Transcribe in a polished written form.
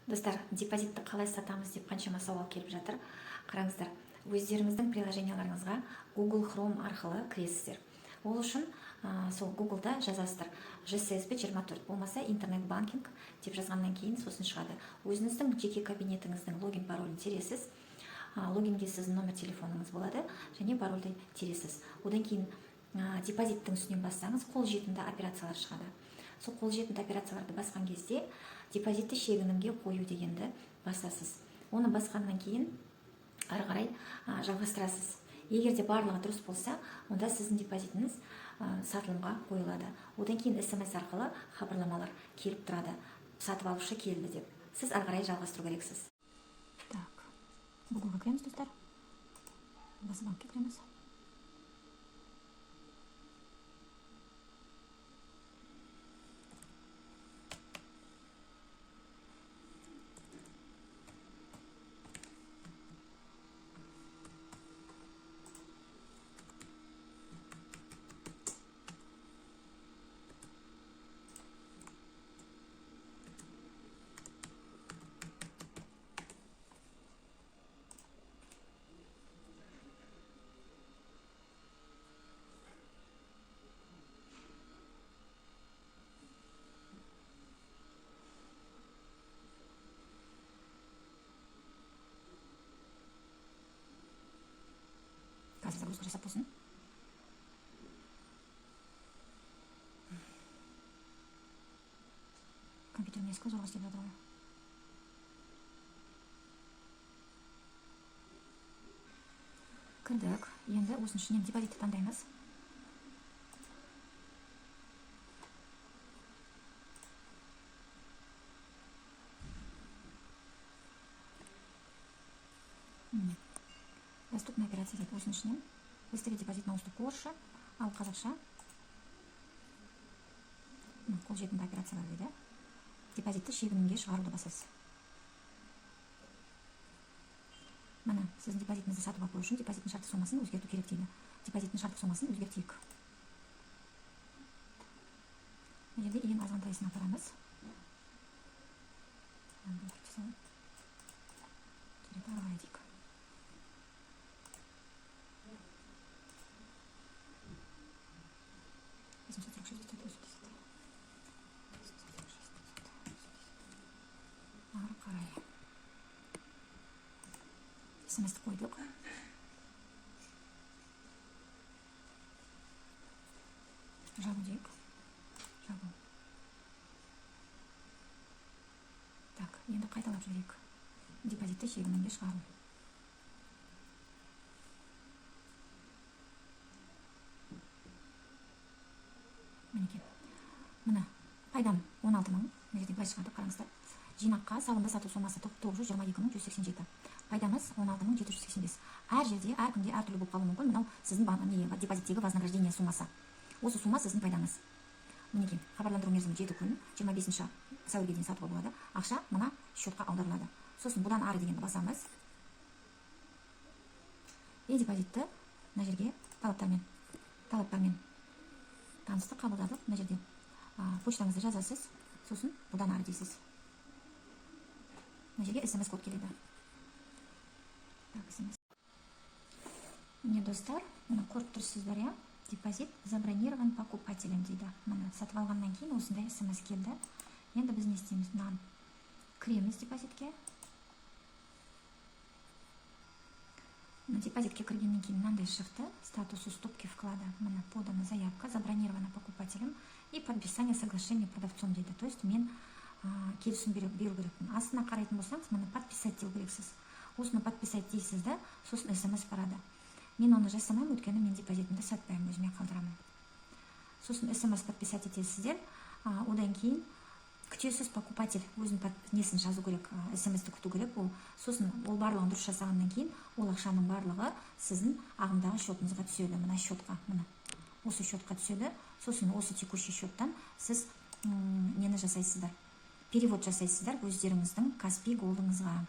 Достар, депозитті қалай сатамыз деп қаншама сауал келіп жатыр. Қараңыздар, өздеріңіздің приложенияларыңызға Google Chrome арқылы кіресіздер. Ол үшін сол Google'да жазасыздар GSSB 24, болмаса интернет-банкинг деп жазғаннан кейін сосын шығады. Өзіңіздің жеке кабинетіңіздің логин паролін тересіз. Логинге сіздің номер телефоныңыз болады және парольді тересіз. Одан кейін депозиттің үстінен бассаңыз қолжетімді операциялар шығады. Сол қолжетімді операцияларды басқан кезде депозитті шегінімге қою дегенді басасыз. Оны басқаннан кейін ары қарай жалғастырасыз. Егер де барлығы дұрыс болса, онда сіздің депозитіңіз сатылымға қойылады. Одан кейін SMS арқылы хабарламалар келіп тұрады. Сатып алушы келді деп. Сіз ары қарай жалғастыру керексіз. Так, Google'ға кіреміз, достар. Банкке кіреміз. Загрузка жасап болсын. Компьютер ескі зорға істеп жатыр ғой. Кірдік. Енді осының ішінен депозитті таңдаймыз. Доступная операция деп осының ішінен выставить депозит на уступку орысша, ал қазақша қолжетімді операциялар дейді. Депозитті шегінімге шығаруды басасыз. Мына сіздің депозитіңізді сатып алу үшін депозиттің шартты сомасын өзгерту керек дейді. Депозиттің шартты сомасын өзгертейік. Бұл жерде ең азғантайысын апарамыз. Ары қарай SMS-ті қойдық. Жабу дейік. Жабу. Так, енді қайталап жіберейік. Депозитті шегінімге шығару. Мінекей. Мына пайдам 16 мың. Мына жерде былай шығады, қараңыздар. Жинаққа салымды сату сомасы 922.187. Пайдамыз 16.785. Әр жерде, әр күнде әртүрлі болып қалуы мүмкін. Мынау сіздің депозиттегі вознаграждение суммасы. Осы сумма сіздің пайдаңыз. Мінекей, хабарландыру мерзімі 7 күн, 25 сәуірге дейін сатуға болады. Ақша мына счетқа аударылады. Сосын бұдан ары дегенді басамыз. И депозитті мына жерге талаптармен танысты қабылдадық. Мына жерде почтаңызды жазасыз. Сосын бұдан ары дейсіз. Мына жерге SMS код келеді. Міне достар, мына көріп тұрсыздар, иә? Депозит забронирован покупателем дейді. Мына сатып алғаннан кейін осындай SMS келді. Енді біз не істейміз? Мына кіреміз депозитке. Депозитке кіргеннен кейін мынандай шықты. Статус уступки вклада. Мына подана заявка, забронирована покупателем и подписание соглашения продавцом дейді. То есть мен келісім беру керекпін. Астына қарайтын болсаңыз, мына подписать деу керексіз. Осыны подписать дейсіз да, сосын SMS барады. Мен оны жасамаймын, өйткені мен депозитімді сатпаймын, өзіме қалдырамын. Сосын SMS подписать етесіздер. Одан кейін күтесіз покупатель өзінің несін жазу керек, SMS-ті күту керек. Сосын ол барлығын дұрыс жасағаннан кейін, ол ақшаның барлығы сіздің ағымдағы счетыңызға түседі. Мына счетқа, мына осы счетқа түседі. Сосын осы текущий счеттан сіз нені жасайсыздар? Перевод жасайсыздар өздеріңіздің Каспи голдыңызға.